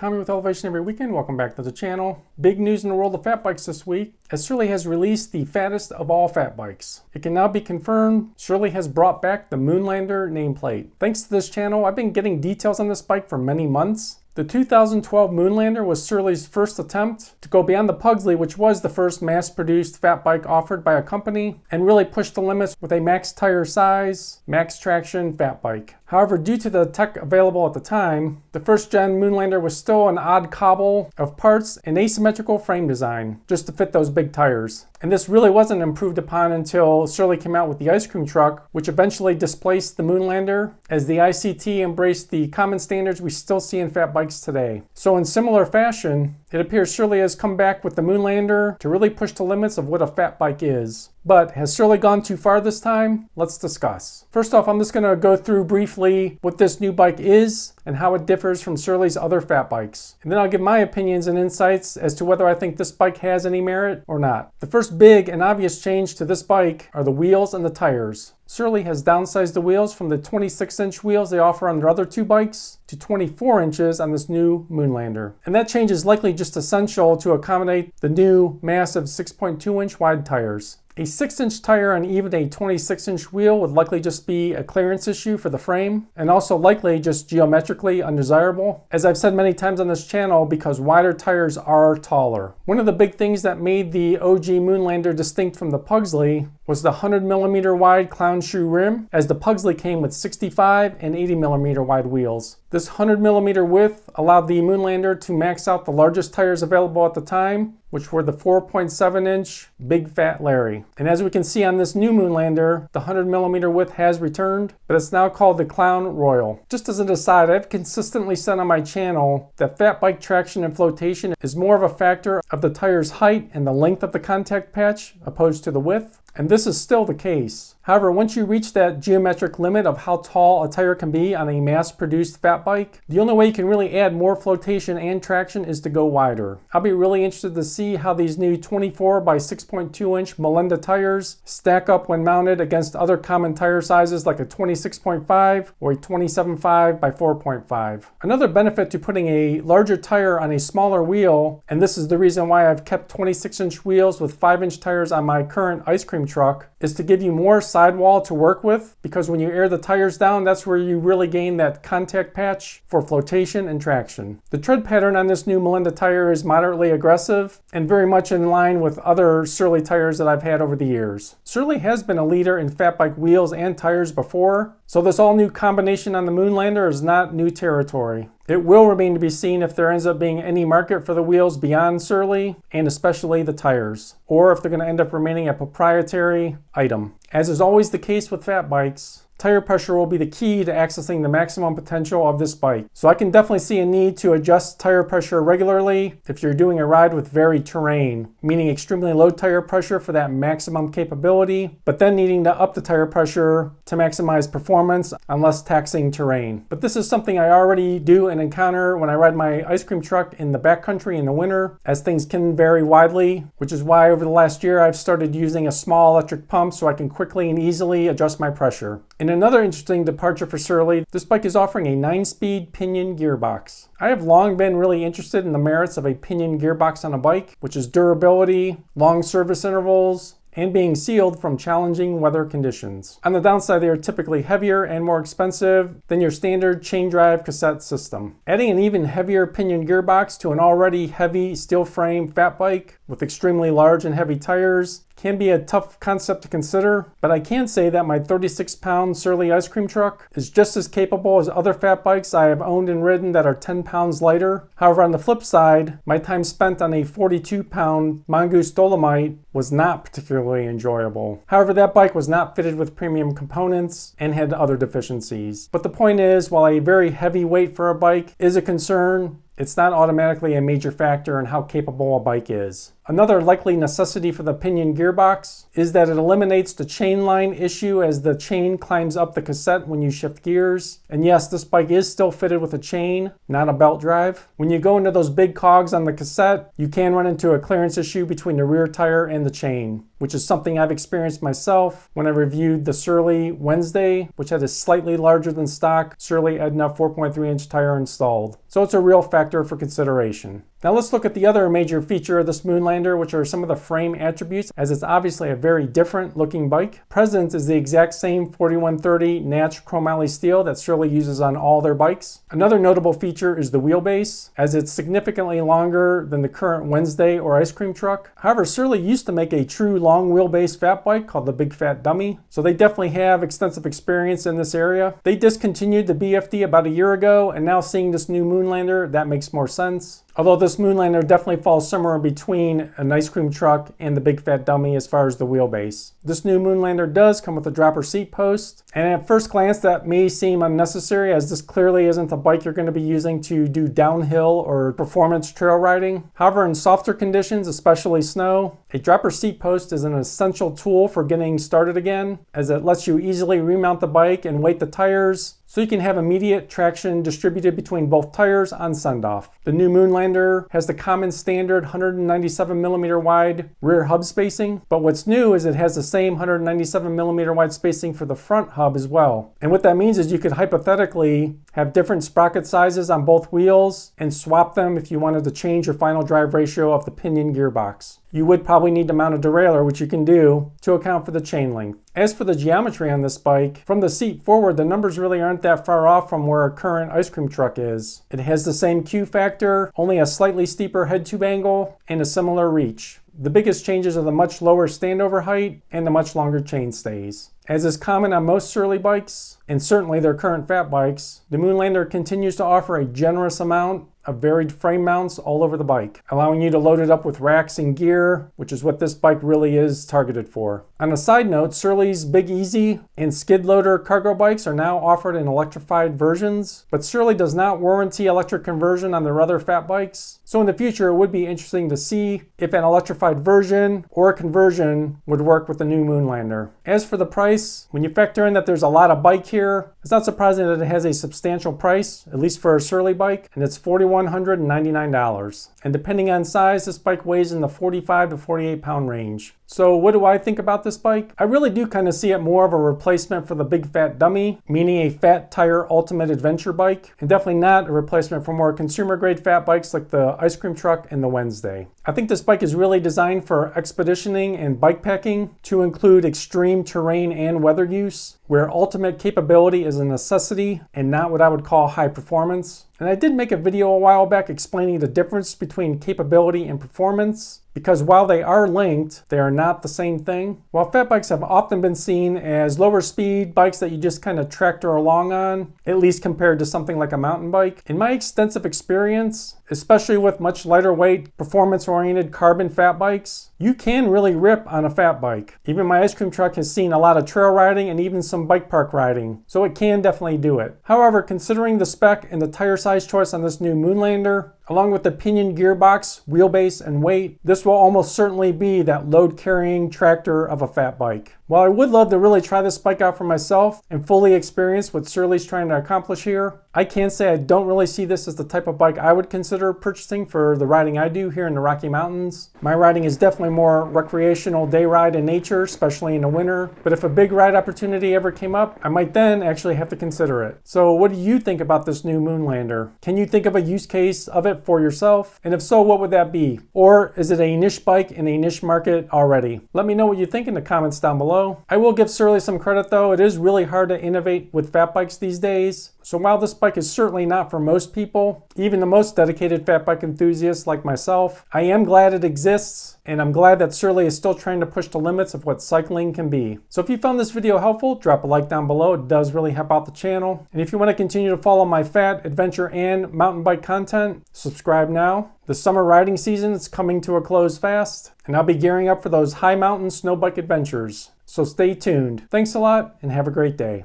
Tommy with Elevation Every Weekend. Welcome back to the channel. Big news in the world of fat bikes this week, as Surly has released the fattest of all fat bikes. It can now be confirmed Surly has brought back the Moonlander nameplate. Thanks to this channel, I've been getting details on this bike for many months. The 2012 Moonlander was Surly's first attempt to go beyond the Pugsley, which was the first mass-produced fat bike offered by a company, and really push the limits with a max tire size, max traction fat bike. However, due to the tech available at the time, the first-gen Moonlander was still an odd cobble of parts and asymmetrical frame design, just to fit those big tires. And this really wasn't improved upon until Surly came out with the ice cream truck, which eventually displaced the Moonlander, as the ICT embraced the common standards we still see in fat bikes today. So in similar fashion, it appears Surly has come back with the Moonlander to really push the limits of what a fat bike is. But has Surly gone too far this time? Let's discuss. First off, I'm just going to go through briefly what this new bike is and how it differs from Surly's other fat bikes. And then I'll give my opinions and insights as to whether I think this bike has any merit or not. The first big and obvious change to this bike are the wheels and the tires. Surly has downsized the wheels from the 26-inch wheels they offer on their other two bikes to 24 inches on this new Moonlander. And that change is likely just essential to accommodate the new massive 6.2-inch wide tires. A 6-inch tire on even a 26-inch wheel would likely just be a clearance issue for the frame, and also likely just geometrically undesirable, as I've said many times on this channel, because wider tires are taller. One of the big things that made the OG Moonlander distinct from the Pugsley was the 100mm wide clown shoe rim, as the Pugsley came with 65 and 80mm wide wheels. This 100mm width allowed the Moonlander to max out the largest tires available at the time, which were the 4.7-inch Big Fat Larry. And as we can see on this new Moonlander, the 100mm width has returned, but it's now called the Clown Royal. Just as an aside, I've consistently said on my channel that fat bike traction and flotation is more of a factor of the tire's height and the length of the contact patch opposed to the width. And this is still the case. However, once you reach that geometric limit of how tall a tire can be on a mass-produced fat bike, the only way you can really add more flotation and traction is to go wider. I'll be really interested to see how these new 24 by 6.2-inch Melinda tires stack up when mounted against other common tire sizes like a 26.5 or a 27.5 by 4.5. Another benefit to putting a larger tire on a smaller wheel, and this is the reason why I've kept 26-inch wheels with 5-inch tires on my current ice cream truck, is to give you more sidewall to work with, because when you air the tires down, that's where you really gain that contact patch for flotation and traction. The tread pattern on this new Melinda tire is moderately aggressive and very much in line with other Surly tires that I've had over the years. Surly has been a leader in fat bike wheels and tires before, so this all new combination on the Moonlander is not new territory. It will remain to be seen if there ends up being any market for the wheels beyond Surly, and especially the tires, or if they're going to end up remaining a proprietary item. As is always the case with fat bikes, tire pressure will be the key to accessing the maximum potential of this bike. So I can definitely see a need to adjust tire pressure regularly if you're doing a ride with varied terrain, meaning extremely low tire pressure for that maximum capability, but then needing to up the tire pressure to maximize performance on less taxing terrain. But this is something I already do and encounter when I ride my ice cream truck in the backcountry in the winter, as things can vary widely, which is why over the last year I've started using a small electric pump so I can quickly and easily adjust my pressure. In another interesting departure for Surly, this bike is offering a 9-speed Pinion Gearbox. I have long been really interested in the merits of a Pinion Gearbox on a bike, which is durability, long service intervals, and being sealed from challenging weather conditions. On the downside, they are typically heavier and more expensive than your standard chain drive cassette system. Adding an even heavier Pinion Gearbox to an already heavy steel frame fat bike with extremely large and heavy tires can be a tough concept to consider, but I can say that my 36-pound Surly ice cream truck is just as capable as other fat bikes I have owned and ridden that are 10 pounds lighter. However, on the flip side, my time spent on a 42-pound Mongoose Dolomite was not particularly enjoyable. However, that bike was not fitted with premium components and had other deficiencies. But the point is, while a very heavy weight for a bike is a concern, it's not automatically a major factor in how capable a bike is. Another likely necessity for the Pinion Gearbox is that it eliminates the chain line issue as the chain climbs up the cassette when you shift gears. And yes, this bike is still fitted with a chain, not a belt drive. When you go into those big cogs on the cassette, you can run into a clearance issue between the rear tire and the chain. which is something I've experienced myself when I reviewed the Surly Wednesday, which had a slightly larger than stock Surly Edna 4.3-inch tire installed. So it's a real factor for consideration. Now let's look at the other major feature of this Moonlander, which are some of the frame attributes, as it's obviously a very different looking bike. Present is the exact same 4130 Natch chromoly steel that Surly uses on all their bikes. Another notable feature is the wheelbase, as it's significantly longer than the current Wednesday or ice cream truck. However, Surly used to make a true long wheelbase fat bike called the Big Fat Dummy, so they definitely have extensive experience in this area. They discontinued the BFD about a year ago, and now seeing this new Moonlander, that makes more sense. Although this Moonlander definitely falls somewhere between an ice cream truck and the Big Fat Dummy as far as the wheelbase. This new Moonlander does come with a dropper seat post, and at first glance that may seem unnecessary, as this clearly isn't a bike you're going to be using to do downhill or performance trail riding. However, in softer conditions, especially snow, a dropper seat post is an essential tool for getting started again, as it lets you easily remount the bike and weight the tires, so you can have immediate traction distributed between both tires on send-off. The new Moonlander has the common standard 197mm wide rear hub spacing, but what's new is it has the same 197mm wide spacing for the front hub as well. And what that means is you could hypothetically have different sprocket sizes on both wheels and swap them if you wanted to change your final drive ratio of the Pinion Gearbox. You would probably need to mount a derailleur, which you can do, to account for the chain length. As for the geometry on this bike, from the seat forward, the numbers really aren't that far off from where a current ice cream truck is. It has the same Q factor, only a slightly steeper head tube angle, and a similar reach. The biggest changes are the much lower standover height and the much longer chain stays. As is common on most Surly bikes, and certainly their current fat bikes, the Moonlander continues to offer a generous amount of varied frame mounts all over the bike, allowing you to load it up with racks and gear, which is what this bike really is targeted for. On a side note, Surly's Big Easy and skid loader cargo bikes are now offered in electrified versions, but Surly does not warranty electric conversion on their other fat bikes. So in the future, it would be interesting to see if an electrified version or a conversion would work with the new Moonlander. As for the price, when you factor in that there's a lot of bike here, it's not surprising that it has a substantial price, at least for a Surly bike, and it's $4,199. And depending on size, this bike weighs in the 45 to 48 pound range. So what do I think about this bike? I really do kind of see it more of a replacement for the Big Fat Dummy, meaning a fat tire ultimate adventure bike, and definitely not a replacement for more consumer grade fat bikes like the ice cream truck and the Wednesday. I think this bike is really designed for expeditioning and bike packing to include extreme terrain and weather use, where ultimate capability is a necessity and not what I would call high performance. And I did make a video a while back explaining the difference between capability and performance, because while they are linked, they are not the same thing. While fat bikes have often been seen as lower speed bikes that you just kind of tractor along on, at least compared to something like a mountain bike, in my extensive experience, especially with much lighter weight, performance-oriented carbon fat bikes, you can really rip on a fat bike. Even my ice cream truck has seen a lot of trail riding and even some bike park riding, so it can definitely do it. However, considering the spec and the tire size choice on this new Moonlander, along with the Pinion Gearbox, wheelbase, and weight, this will almost certainly be that load-carrying tractor of a fat bike. While I would love to really try this bike out for myself and fully experience what Surly's trying to accomplish here, I can say I don't really see this as the type of bike I would consider purchasing for the riding I do here in the Rocky Mountains. My riding is definitely more recreational day ride in nature, especially in the winter. But if a big ride opportunity ever came up, I might then actually have to consider it. So what do you think about this new Moonlander? Can you think of a use case of it for yourself? And if so, what would that be? Or is it a niche bike in a niche market already? Let me know what you think in the comments down below. I will give Surly some credit though. It is really hard to innovate with fat bikes these days. So while this bike is certainly not for most people, even the most dedicated fat bike enthusiasts like myself, I am glad it exists, and I'm glad that Surly is still trying to push the limits of what cycling can be. So if you found this video helpful, drop a like down below. It does really help out the channel. And if you want to continue to follow my fat, adventure, and mountain bike content, subscribe now. The summer riding season is coming to a close fast, and I'll be gearing up for those high mountain snow bike adventures. So stay tuned. Thanks a lot, and have a great day.